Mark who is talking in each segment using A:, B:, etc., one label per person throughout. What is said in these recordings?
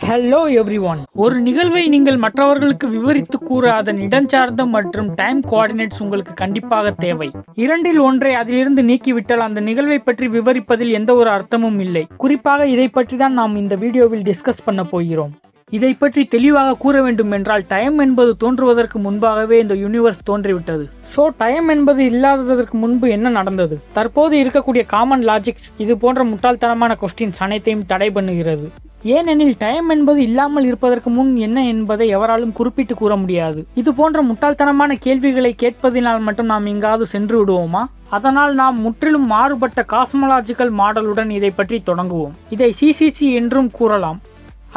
A: Hello everyone. ஒரு நிகழ்வை நீங்கள் மற்றவர்களுக்கு விவரித்து கூற அதன் இடஞ்சார்ந்த மற்றும் டைம் கோஆர்டினேட்ஸ் உங்களுக்கு கண்டிப்பாக தேவை. இரண்டில் ஒன்றை அதிலிருந்து நீக்கிவிட்டால் அந்த நிகழ்வை பற்றி விவரிப்பதில் எந்த ஒரு அர்த்தமும் இல்லை. குறிப்பாக இதை பற்றி தான் நாம் இந்த வீடியோவில் டிஸ்கஸ் பண்ண போகிறோம். இதை பற்றி தெளிவாக கூற வேண்டும் என்றால் டைம் என்பது தோன்றுவதற்கு முன்பாகவே இந்த யூனிவர்ஸ் தோன்றிவிட்டது. ஸோ டைம் என்பது இல்லாததற்கு முன்பு என்ன நடந்தது? தற்போது இருக்கக்கூடிய காமன் லாஜிக்ஸ் இது போன்ற முட்டாள்தனமான கொஸ்டின்ஸ் அனைத்தையும் தடை பண்ணுகிறது. ஏனெனில் டைம் என்பது இல்லாமல் இருப்பதற்கு முன் என்ன என்பதை எவராலும் குறிப்பிட்டு கூற முடியாது. இது போன்ற முட்டாள்தனமான கேள்விகளை கேட்பதினால் மட்டும் நாம் எங்காவது சென்று விடுவோமா? அதனால் நாம் முற்றிலும் மாறுபட்ட காஸ்மோலாஜிக்கல் மாடலுடன் இதை பற்றி தொடங்குவோம். இதை சிசிசி என்றும் கூறலாம்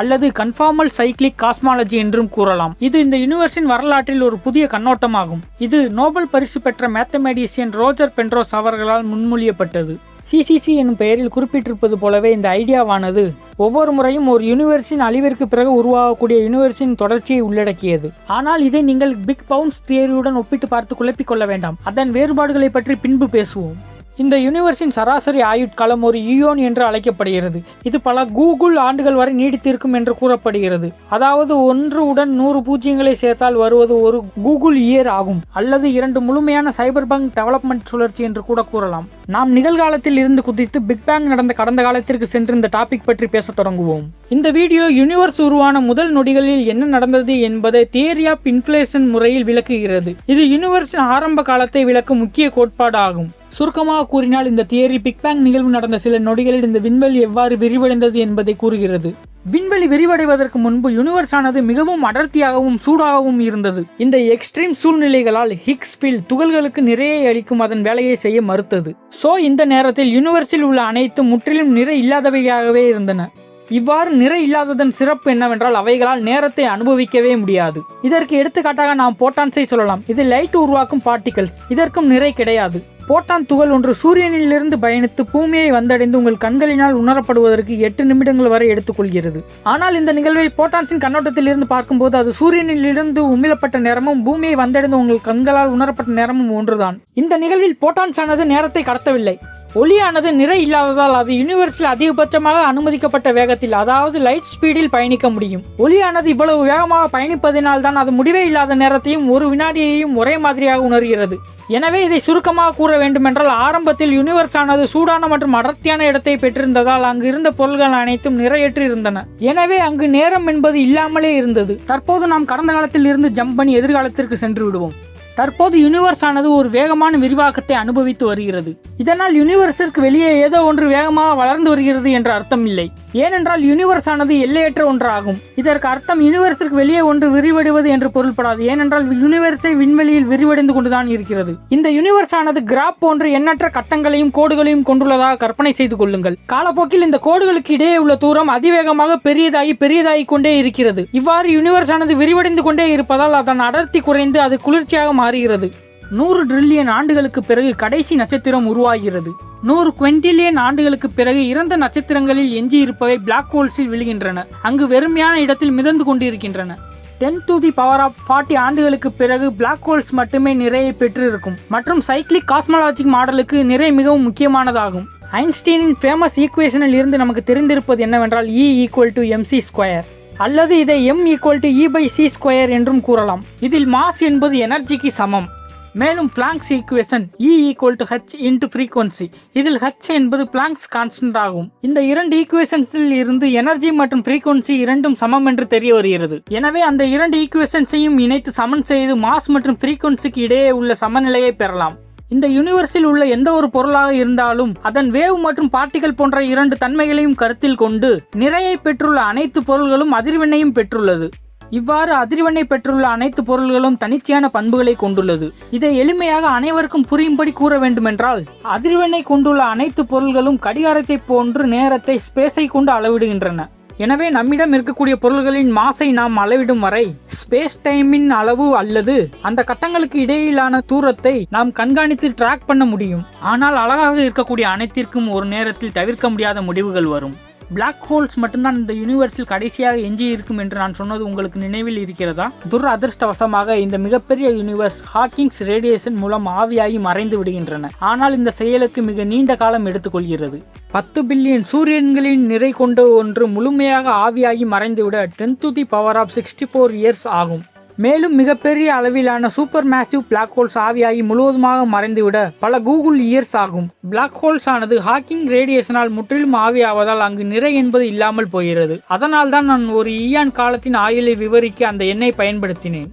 A: அல்லது கன்ஃபார்மல் சைக்கிளிக் காஸ்மாலஜி என்றும் கூறலாம். இது இந்த யூனிவர்ஸின் வரலாற்றில் ஒரு புதிய கண்ணோட்டமாகும். இது நோபல் பரிசு பெற்ற மேத்தமேட்டிஷியன் ரோஜர் பென்ரோஸ் அவர்களால் முன்மொழியப்பட்டது. சிசிசி எனும் பெயரில் குறிப்பிட்டிருப்பது போலவே இந்த ஐடியாவானது ஒவ்வொரு முறையும் ஒரு யூனிவர்ஸின் அழிவிற்கு பிறகு உருவாகக்கூடிய யூனிவர்ஸின் தொடர்ச்சியை உள்ளடக்கியது. ஆனால் இதை நீங்கள் பிக் பவுன்ஸ் தியரியுடன் ஒப்பிட்டு பார்த்து குழப்பிக் கொள்ள வேண்டாம். அதன் வேறுபாடுகளை பற்றி பின்பு பேசுவோம். இந்த யூனிவர்ஸின் சராசரி ஆயுட்காலம் ஒரு ஈயோன் என்று அழைக்கப்படுகிறது. இது பல கூகுள் ஆண்டுகள் வரை நீடித்திருக்கும் என்று கூறப்படுகிறது. அதாவது 1 உடன் 100 பூஜ்ஜியங்களை சேர்த்தால் வருவது ஒரு கூகுள் இயர் ஆகும். அல்லது 2 முழுமையான சைபர் பங்க் டெவலப்மெண்ட் சுழற்சி என்று கூட கூறலாம். நாம் நிகழ்காலத்தில் இருந்து குதித்து பிக் பேங் நடந்த கடந்த காலத்திற்கு சென்று இந்த டாபிக் பற்றி பேச தொடங்குவோம். இந்த வீடியோ யூனிவர்ஸ் உருவான முதல் நொடிகளில் என்ன நடந்தது என்பதை தியரி ஆஃப் இன்ஃப்ளேஷன் முறையில் விளக்குகிறது. இது யூனிவர்ஸின் ஆரம்ப காலத்தை விளக்கும் முக்கிய கோட்பாடு ஆகும். சுருக்கமாக கூறினால் இந்த தியரி பிக் பேங் நிகழ்வு நடந்த சில நொடிகளில் இந்த விண்வெளி எவ்வாறு விரிவடைந்தது என்பதை கூறுகிறது. விண்வெளி விரிவடைவதற்கு முன்பு யூனிவர்ஸ் ஆனது மிகவும் அடர்த்தியாகவும் சூடாகவும் இருந்தது. இந்த எக்ஸ்ட்ரீம் சூழ்நிலைகளால் ஹிக்ஸ் ஃபீல்ட் துகள்களுக்கு நிறைய அளிக்கும் அதன் வேலையை செய்ய மறுத்தது. ஸோ இந்த நேரத்தில் யூனிவர்ஸில் உள்ள அனைத்தும் முற்றிலும் நிறை இல்லாதவையாகவே இருந்தன. இவ்வாறு நிறை இல்லாததன் சிறப்பு என்னவென்றால் அவைகளால் நேரத்தை அனுபவிக்கவே முடியாது. இதற்கு எடுத்துக்காட்டாக நாம் போட்டான்ஸை சொல்லலாம். இது லைட் உருவாக்கும் பார்ட்டிகல்ஸ். இதற்கும் நிறை கிடையாது. போட்டான் துகள் ஒன்று சூரியனிலிருந்து பயணித்து பூமியை வந்தடைந்து உங்கள் கண்களினால் உணரப்படுவதற்கு 8 நிமிடங்கள் வரை எடுத்துக்கொள்கிறது. ஆனால் இந்த நிகழ்வை போட்டான்ஸின் கண்ணோட்டத்தில் இருந்து பார்க்கும்போது அது சூரியனிலிருந்து உமிழப்பட்ட நேரமும் பூமியை வந்தடைந்து உங்கள் கண்களால் உணரப்பட்ட நேரமும் ஒன்றுதான். இந்த நிகழ்வில் போட்டான்ஸ் ஆனது நேரத்தை கடத்தவில்லை. ஒளியானது நிறை இல்லாததால் அது யூனிவர்ஸில் அதிகபட்சமாக அனுமதிக்கப்பட்ட வேகத்தில், அதாவது லைட் ஸ்பீடில் பயணிக்க முடியும். ஒளியானது இவ்வளவு வேகமாக பயணிப்பதினால் தான் அது முடிவே இல்லாத நேரத்தையும் ஒரு வினாடியையும் ஒரே மாதிரியாக உணர்கிறது. எனவே இதை சுருக்கமாக கூற வேண்டுமென்றால் ஆரம்பத்தில் யூனிவர்ஸ் ஆனது சூடான மற்றும் அடர்த்தியான இடத்தை பெற்றிருந்ததால் அங்கு இருந்த பொருள்கள் அனைத்தும் நிறையற்று இருந்தன. எனவே அங்கு நேரம் என்பது இல்லாமலே இருந்தது. தற்போது நாம் கடந்த காலத்தில் இருந்து ஜம்ப் பண்ணி எதிர்காலத்திற்கு சென்று விடுவோம். தற்போது யூனிவர்ஸ் ஆனது ஒரு வேகமான விரிவாக்கத்தை அனுபவித்து வருகிறது. இதனால் யூனிவர்ஸிற்கு வெளியே ஏதோ ஒன்று வேகமாக வளர்ந்து வருகிறது என்ற அர்த்தம் இல்லை. ஏனென்றால் யூனிவர்ஸ் ஆனது எல்லையற்ற ஒன்றாகும். இதற்கு அர்த்தம் யூனிவர்ஸிற்கு வெளியே ஒன்று விரிவடைவது என்று பொருள்படாது. ஏனென்றால் யூனிவர்ஸை விண்வெளியில் விரிவடைந்து கொண்டுதான் இருக்கிறது. இந்த யூனிவர்ஸ் ஆனது கிராப் போன்று எண்ணற்ற கட்டங்களையும் கோடுகளையும் கொண்டுள்ளதாக கற்பனை செய்து கொள்ளுங்கள். காலப்போக்கில் இந்த கோடுகளுக்கு இடையே உள்ள தூரம் அதிவேகமாக பெரியதாகி கொண்டே இருக்கிறது. இவ்வாறு யூனிவர்ஸ் ஆனது விரிவடைந்து கொண்டே இருப்பதால் அதன் அடர்த்தி குறைந்து அது குளிர்ச்சியாக மாறுகிறது. 100 ட்ரில்லியன் ஆண்டுகளுக்கு பிறகு கடைசி நட்சத்திரம் உருவாகிறது. 100 குவிண்டில்லியன் ஆண்டுகளுக்கு பிறகு இறந்த நட்சத்திரங்களில் எஞ்சி இருப்பவை பிளாக் ஹோல்ஸில் விழுகின்றன. அங்கு வெறுமையான இடத்தில் மிதந்து கொண்டிருக்கின்றன. 10⁻40 ஆண்டுகளுக்கு பிறகு பிளாக் ஹோல்ஸ் மட்டுமே நிறையை பெற்றிருக்கும். மற்றும் சைக்கிளிக் காஸ்மாலஜிக் மாடலுக்கு நிறை மிகவும் முக்கியமானதாகும். ஐன்ஸ்டீனின் ஃபேமஸ் ஈக்குவேஷனில் இருந்து நமக்கு தெரிந்திருப்பது என்னவென்றால் E=mc², அல்லது இதை m=E/c² என்றும் கூறலாம். இதில் மாஸ் என்பது எனர்ஜிக்கு சமம். மேலும் பிளாங்க்ஸ் ஈக்குவேஷன் E=h×ஃப்ரீக்வன்சி. இதில் h என்பது பிளாங்க்ஸ் கான்ஸ்டன்ட் ஆகும். இந்த 2 ஈக்குவேஷன்ஸில் இருந்து எனர்ஜி மற்றும் ஃப்ரீக்வன்சி இரண்டும் சமம் என்று தெரிய வருகிறது. எனவே அந்த 2 ஈக்குவேஷன்ஸையும் இணைத்து சமன் செய்து மாஸ் மற்றும் ஃப்ரீக்வன்சிக்கு இடையே உள்ள சமநிலையை பெறலாம். இந்த யூனிவர்ஸில் உள்ள எந்த ஒரு பொருளாக இருந்தாலும் அதன் வேவ் மற்றும் பார்ட்டிகல் போன்ற 2 தன்மைகளையும் கருத்தில் கொண்டு நிறையை பெற்றுள்ள அனைத்து பொருள்களும் அதிர்வெண்ணையும் பெற்றுள்ளது. இவ்வாறு அதிர்வெண்ணை பெற்றுள்ள அனைத்து பொருள்களும் தனிச்சையான பண்புகளை கொண்டுள்ளது. இதை எளிமையாக அனைவருக்கும் புரியும்படி கூற வேண்டுமென்றால் அதிர்வெண்ணை கொண்டுள்ள அனைத்து பொருள்களும் கடிகாரத்தை போன்று நேரத்தை ஸ்பேஸை கொண்டு அளவிடுகின்றன. எனவே நம்மிடம் இருக்கக்கூடிய பொருள்களின் மாஸை நாம் அளவிடும் வரை ஸ்பேஸ் டைமின் அளவு அல்லது அந்த கட்டங்களுக்கு இடையிலான தூரத்தை நாம் கண்காணித்து ட்ராக் பண்ண முடியும். ஆனால் அழகாக இருக்கக்கூடிய அனைத்திற்கும் ஒரு நேரத்தில் தவிர்க்க முடியாத முடிவுகள் வரும். பிளாக் ஹோல்ஸ் மட்டும்தான் இந்த யூனிவர்ஸில் கடைசியாக எஞ்சி இருக்கும் என்று நான் சொன்னது உங்களுக்கு நினைவில் இருக்கிறதா? துரதிர்ஷ்டவசமாக இந்த மிகப்பெரிய யூனிவர்ஸ் ஹாக்கிங்ஸ் ரேடியேஷன் மூலம் ஆவியாகி மறைந்து விடுகின்றன. ஆனால் இந்த செயலுக்கு மிக நீண்ட காலம் எடுத்துக்கொள்கிறது. 10 பில்லியன் சூரியன்களின் நிறை கொண்ட ஒன்று முழுமையாக ஆவியாகி மறைந்துவிட 10⁻64 இயர்ஸ் ஆகும். மேலும் மிகப்பெரிய அளவிலான சூப்பர் மேசிவ் பிளாக் ஹோல்ஸ் ஆவியாகி முழுவதுமாக மறைந்துவிட பல கூகுள் இயர்ஸ் ஆகும். பிளாக் ஹோல்ஸ் ஆனது ஹாக்கிங் ரேடியேஷனால் முற்றிலும் ஆவியாவதால் அங்கு நிறை என்பது இல்லாமல் போகிறது. அதனால் தான் நான் ஒரு ஈயான் காலத்தின் ஆயுளை விவரிக்க அந்த எண்ணை பயன்படுத்தினேன்.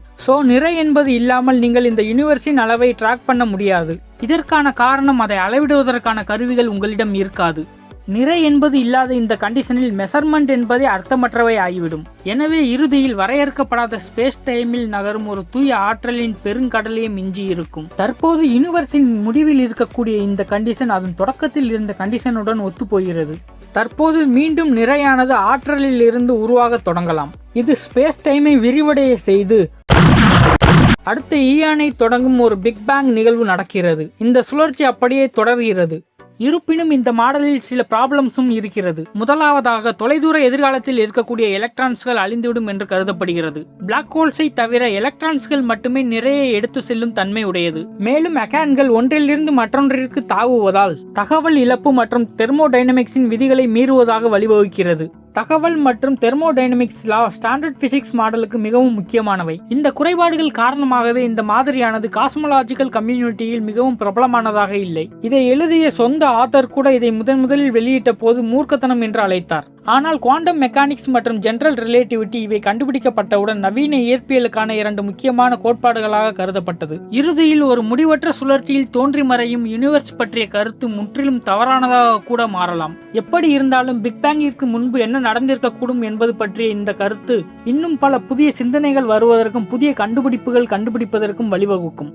A: நிறை என்பது இல்லாமல் நீங்கள் இந்த யூனிவர்ஸின் அளவை ட்ராக் பண்ண முடியாது. இதற்கான காரணம் அதை அளவிடுவதற்கான கருவிகள் உங்களிடம் இருக்காது. நிறை என்பது இல்லாத இந்த கண்டிஷனில் மெஷர்மெண்ட் என்பதே அர்த்தமற்றவை ஆகிவிடும். எனவே இறுதியில் வரையறுக்கப்படாத ஸ்பேஸ் டைமில் நகரும் ஒரு தூய ஆற்றலின் பெருங்கடலையே மிஞ்சி இருக்கும். தற்போது யூனிவர்ஸின் முடிவில் இருக்கக்கூடிய இந்த கண்டிஷன் அதன் தொடக்கத்தில் இருந்த கண்டிஷனுடன் ஒத்துப்போகிறது. தற்போது மீண்டும் நிறையானது ஆற்றலில் இருந்து உருவாக தொடங்கலாம். இது ஸ்பேஸ் டைமை விரிவடைய செய்து அடுத்த ஈயானை தொடங்கும் ஒரு பிக் பேங் நிகழ்வு நடக்கிறது. இந்த சுழற்சி அப்படியே தொடர்கிறது. இருப்பினும் இந்த மாடலில் சில ப்ராப்ளம்ஸும் இருக்கிறது. முதலாவதாக தொலைதூர எதிர்காலத்தில் இருக்கக்கூடிய எலக்ட்ரான்ஸ்கள் அழிந்துவிடும் என்று கருதப்படுகிறது. பிளாக் ஹோல்ஸை தவிர எலக்ட்ரான்ஸ்கள் மட்டுமே நிறைய எடுத்து செல்லும் தன்மை உடையது. மேலும் மெக்கான்கள் ஒன்றிலிருந்து மற்றொன்றிற்கு தாவுவதால் தகவல் இழப்பு மற்றும் தெர்மோடைனமிக்ஸின் விதிகளை மீறுவதாக வழிவகுக்கிறது. தகவல் மற்றும் தெர்மோடைனமிக்ஸ் லா ஸ்டாண்டர்ட் பிசிக்ஸ் மாடலுக்கு மிகவும் முக்கியமானவை. இந்த குறைபாடுகள் காரணமாகவே இந்த மாதிரியானது காஸ்மோலாஜிக்கல் கம்யூனிட்டியில் மிகவும் பிரபலமானதாக இல்லை. இதை எழுதிய சொந்த ஆத்தர் கூட இதை முதலில் வெளியிட்ட போது மூர்க்கத்தனம் என்று அழைத்தார். ஆனால் குவாண்டம் மெக்கானிக்ஸ் மற்றும் ஜெனரல் ரிலேட்டிவிட்டி இவை கண்டுபிடிக்கப்பட்டவுடன் நவீன இயற்பியலுக்கான 2 முக்கியமான கோட்பாடுகளாக கருதப்பட்டது. இறுதியில் ஒரு முடிவற்ற சுழற்சியில் தோன்றி மறையும் யூனிவர்ஸ் பற்றிய கருத்து முற்றிலும் தவறானதாக கூட மாறலாம். எப்படி இருந்தாலும் பிக் பேங்கிற்கு முன்பு என்ன நடந்திருக்கக்கூடும் என்பது பற்றிய இந்த கருத்து இன்னும் பல புதிய சிந்தனைகள் வருவதற்கும் புதிய கண்டுபிடிப்புகள் கண்டுபிடிப்பதற்கும் வழிவகுக்கும்.